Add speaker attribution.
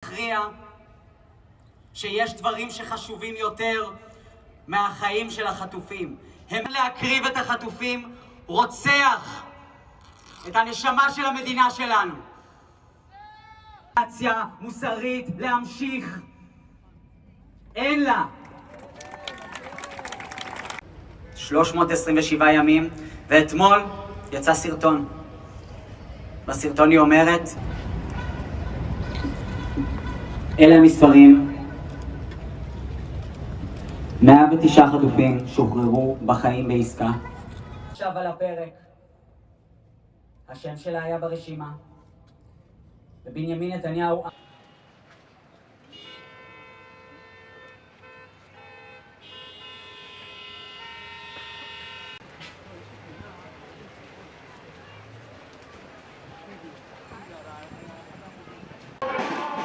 Speaker 1: הכריע שיש דברים שחשובים יותר מהחיים של החטופים. הם להקריב את החטופים, רוצח את הנשמה של המדינה שלנו. אציה מוסרית להמשיך, אין לה. 327 ימים, ואתמול יצא סרטון. בסרטון היא אומרת, אלה המספרים, 109 חטופים שוחררו בחיים בעסקה. עכשיו על הפרק, השם שלה היה ברשימה, ובנימין נתניהו